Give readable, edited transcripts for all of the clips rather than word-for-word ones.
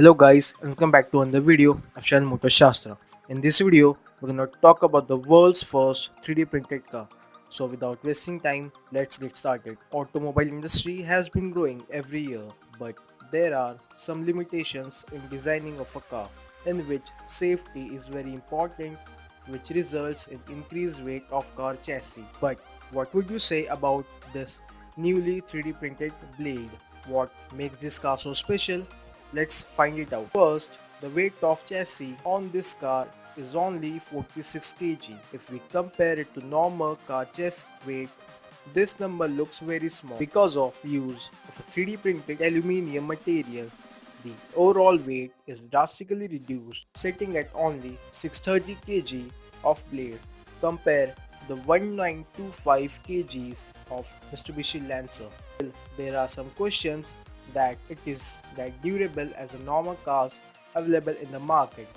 Hello guys and welcome back to another video of channel MotoShastra. In this video, we're gonna talk about the world's first 3D printed car. So without wasting time, let's get started. Automobile industry has been growing every year, but there are some limitations in designing of a car, in which safety is very important, which results in increased weight of car chassis. But what would you say about this newly 3D printed blade? What makes this car so special? Let's find it out. First, the weight of chassis on this car is only 46 kg. If we compare it to normal car chassis weight, this number looks very small because of use of a 3D printed aluminium material. The overall weight is drastically reduced, sitting at only 630 kg of blade. Compare the 1925 kgs of Mitsubishi Lancer. There are some questions that it is that durable as a normal cars available in the market.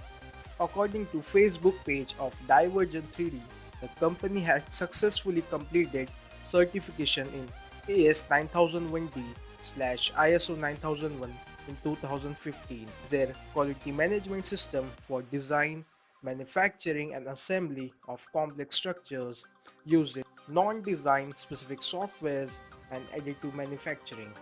According to Facebook page of Divergent 3D, the company has successfully completed certification in AS 9001D/ISO 9001 in 2015. Their quality management system for design, manufacturing and assembly of complex structures using non-design specific softwares and additive manufacturing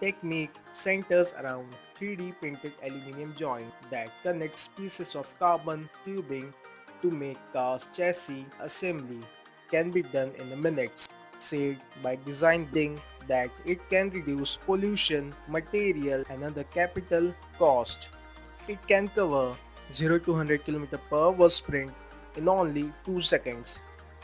technique centers around 3D printed aluminum joint that connects pieces of carbon tubing to make cars chassis assembly can be done in a minute, said by design building that it can reduce pollution, material and other capital cost. It can cover 0 to 100 km per hour sprint in only 2 seconds.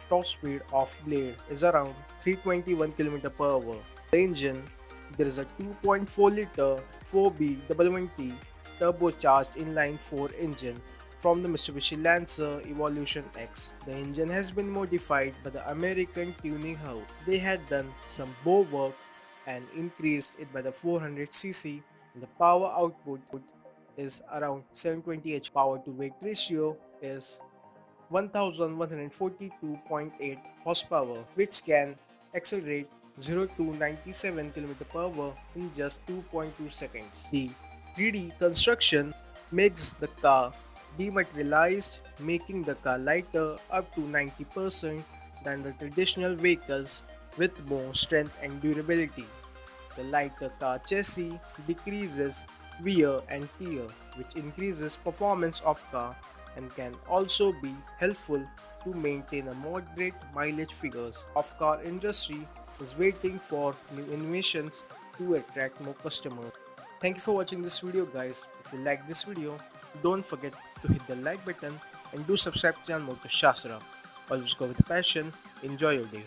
Top speed of blade is around 321 km per hour. The engine, there is a 2.4-liter 4B11T turbocharged inline-4 engine from the Mitsubishi Lancer Evolution X. The engine has been modified by the American tuning house. They had done some bow work and increased it by the 400cc, and the power output is around 720 h. Power to weight ratio is 1142.8 horsepower, which can accelerate 0 to 97 km per hour in just 2.2 seconds. The 3D construction makes the car dematerialized, making the car lighter up to 90% than the traditional vehicles with more strength and durability. The lighter car chassis decreases wear and tear, which increases performance of car and can also be helpful to maintain a moderate mileage figures. Of car industry is waiting for new innovations to attract more customers. Thank you for watching this video guys. If you like this video, don't forget to hit the like button and do subscribe to channel MotoShastra. Always go with passion. Enjoy your day.